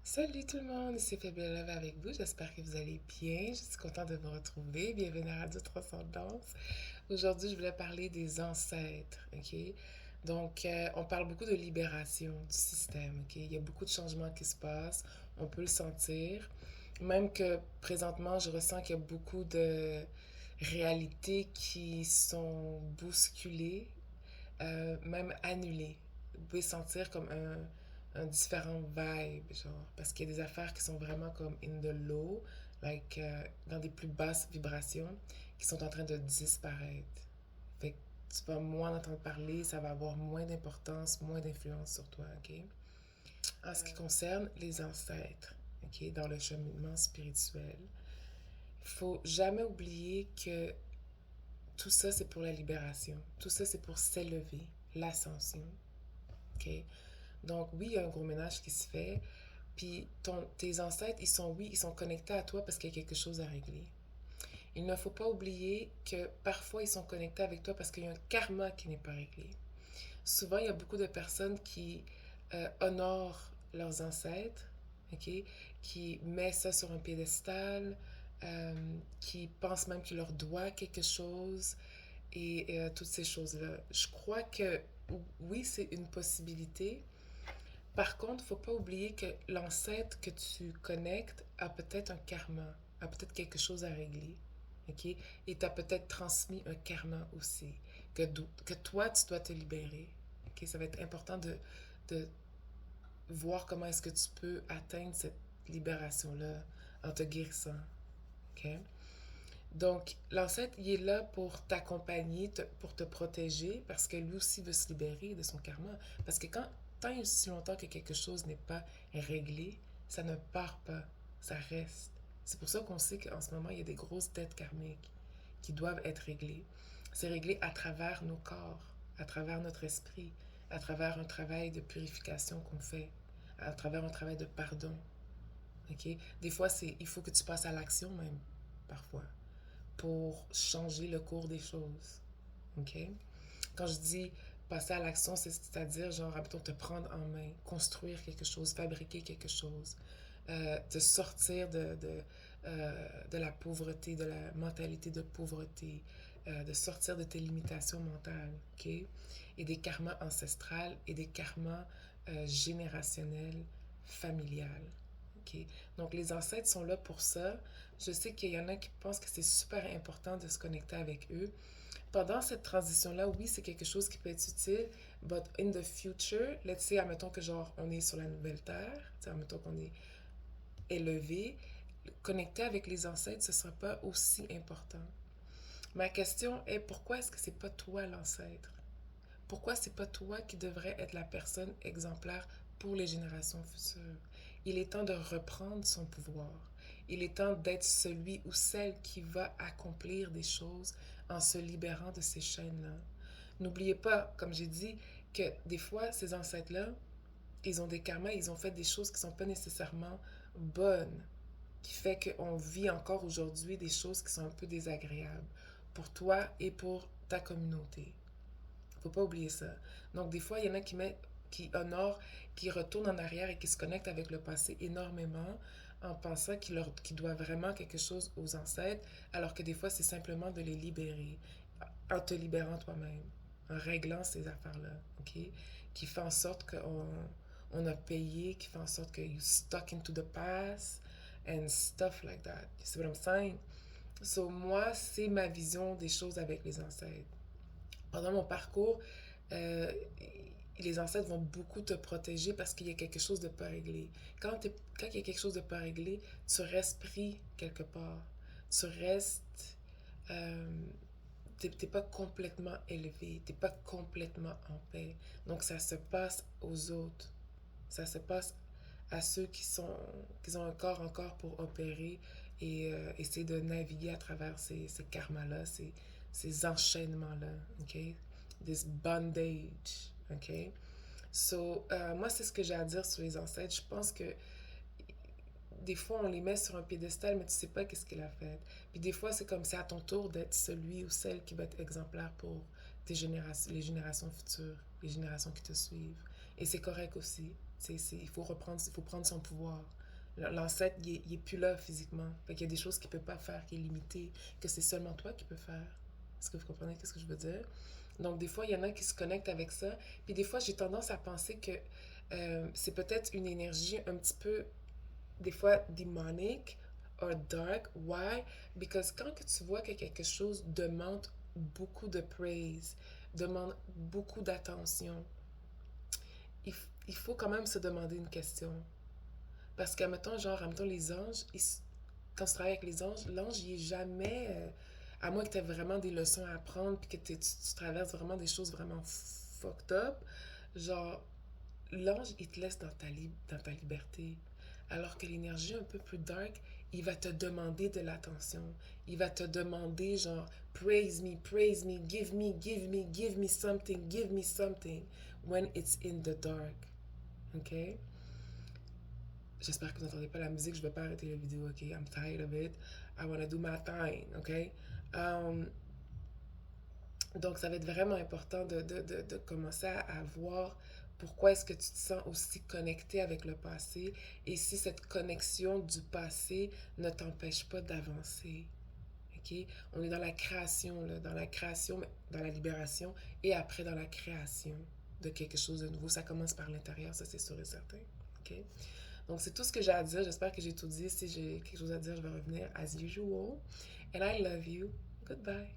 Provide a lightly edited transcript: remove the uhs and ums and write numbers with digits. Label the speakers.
Speaker 1: Salut tout le monde, ici Fabiola Love avec vous. J'espère que vous allez bien. Je suis contente de vous retrouver. Bienvenue à Radio Transcendance. Aujourd'hui, je voulais parler des ancêtres, ok? Donc, on parle beaucoup de libération du système, ok? Il y a beaucoup de changements qui se passent. On peut le sentir. Même que présentement, je ressens qu'il y a beaucoup de réalités qui sont bousculées, même annulées. Vous pouvez sentir comme un différent vibe, genre, parce qu'il y a des affaires qui sont vraiment comme in the low, like, dans des plus basses vibrations, qui sont en train de disparaître. Fait que tu vas moins entendre parler, ça va avoir moins d'importance, moins d'influence sur toi, ok? En ce qui concerne les ancêtres, ok, dans le cheminement spirituel, il faut jamais oublier que tout ça, c'est pour la libération. Tout ça, c'est pour s'élever, l'ascension. OK? Donc, oui, il y a un gros ménage qui se fait. Puis, tes ancêtres, oui, ils sont connectés à toi parce qu'il y a quelque chose à régler. Il ne faut pas oublier que parfois, ils sont connectés avec toi parce qu'il y a un karma qui n'est pas réglé. Souvent, il y a beaucoup de personnes qui honorent leurs ancêtres, OK? Qui mettent ça sur un piédestal, qui pensent même qu'il leur doit quelque chose et toutes ces choses-là. Je crois que oui, c'est une possibilité. Par contre, faut pas oublier que l'ancêtre que tu connectes a peut-être un karma, a peut-être quelque chose à régler. OK? Et t'as peut-être transmis un karma aussi, que toi, tu dois te libérer. OK? Ça va être important de voir comment est-ce que tu peux atteindre cette libération-là en te guérissant. OK? Donc, l'ancêtre, il est là pour t'accompagner, pour te protéger, parce que lui aussi veut se libérer de son karma. Parce que tant et aussi longtemps que quelque chose n'est pas réglé, ça ne part pas, ça reste. C'est pour ça qu'on sait qu'en ce moment, il y a des grosses dettes karmiques qui doivent être réglées. C'est réglé à travers nos corps, à travers notre esprit, à travers un travail de purification qu'on fait, à travers un travail de pardon. OK? Des fois, il faut que tu passes à l'action même, parfois pour changer le cours des choses. OK? Quand je dis passer à l'action, c'est-à-dire, genre, habitons, te prendre en main, construire quelque chose, fabriquer quelque chose, te sortir de la pauvreté, de la mentalité de pauvreté, de sortir de tes limitations mentales, OK? Et des karmas ancestrales et des karmas générationnels, familiales. OK? Donc, les ancêtres sont là pour ça. Je sais qu'il y en a qui pensent que c'est super important de se connecter avec eux. Pendant cette transition-là, oui, c'est quelque chose qui peut être utile, but in the future, let's say, admettons que genre, on est sur la nouvelle Terre, admettons qu'on est élevé, connecter avec les ancêtres, ce ne sera pas aussi important. Ma question est, pourquoi est-ce que c'est pas toi l'ancêtre? Pourquoi c'est pas toi qui devrais être la personne exemplaire pour les générations futures? Il est temps de reprendre son pouvoir. Il est temps d'être celui ou celle qui va accomplir des choses en se libérant de ces chaînes-là. N'oubliez pas, comme j'ai dit, que des fois, ces ancêtres-là, ils ont des karmas, ils ont fait des choses qui ne sont pas nécessairement bonnes, qui fait qu'on vit encore aujourd'hui des choses qui sont un peu désagréables pour toi et pour ta communauté. Faut pas oublier ça. Donc, des fois, il y en a qui honorent, qui retournent en arrière et qui se connectent avec le passé énormément en pensant qu'ils doivent vraiment quelque chose aux ancêtres, alors que des fois, c'est simplement de les libérer, en te libérant toi-même, en réglant ces affaires-là, OK? Qui fait en sorte qu'on a payé, qui fait en sorte que you stuck into the past and stuff like that. You see what I'm saying? So, moi, c'est ma vision des choses avec les ancêtres. Pendant mon parcours, euh, les ancêtres vont beaucoup te protéger parce qu'il y a quelque chose de pas réglé. Quand il y a quelque chose de pas réglé, tu restes pris quelque part. Tu restes... Euh, t'es pas complètement élevé, t'es pas complètement en paix. Donc ça se passe aux autres. Ça se passe à ceux qui ont un corps encore pour opérer et essayer de naviguer à travers ces karmas-là, ces enchaînements-là, OK? This bondage, OK? So, moi, c'est ce que j'ai à dire sur les ancêtres. Je pense que des fois, on les met sur un piédestal, mais tu sais pas qu'est-ce qu'il a fait. Puis des fois, c'est comme c'est à ton tour d'être celui ou celle qui va être exemplaire pour les générations futures, les générations qui te suivent. Et c'est correct aussi. Il faut prendre son pouvoir. L'ancêtre, il est plus là physiquement. Fait qu'il y a des choses qu'il peut pas faire, qui est limité, que c'est seulement toi qui peux faire. Est-ce que vous comprenez ce que je veux dire? Donc, des fois, il y en a qui se connectent avec ça. Puis des fois, j'ai tendance à penser que c'est peut-être une énergie un petit peu, des fois, démonique or dark. Why? Because quand que tu vois que quelque chose demande beaucoup de praise, demande beaucoup d'attention, il faut quand même se demander une question. Parce qu'à mettons, genre, à mettons, les anges, quand tu travailles avec les anges, l'ange, il est jamais. À moins que tu aies vraiment des leçons à apprendre, puis que tu traverses vraiment des choses vraiment fucked up, genre, l'ange, il te laisse dans ta liberté. Alors que l'énergie un peu plus dark, il va te demander de l'attention. Il va te demander, genre, praise me, give me, give me, give me something, when it's in the dark. OK? J'espère que vous n'entendez pas la musique, je vais pas arrêter la vidéo, ok? I'm tired of it. I wanna do my thing, ok? Um, donc, ça va être vraiment important de commencer à voir pourquoi est-ce que tu te sens aussi connecté avec le passé et si cette connexion du passé ne t'empêche pas d'avancer. OK? On est dans la création, là, dans la création, dans la libération et après dans la création de quelque chose de nouveau. Ça commence par l'intérieur, ça c'est sûr et certain. OK? Donc, c'est tout ce que j'ai à dire. J'espère que j'ai tout dit. Si j'ai quelque chose à dire, je vais revenir as usual. And I love you. Goodbye.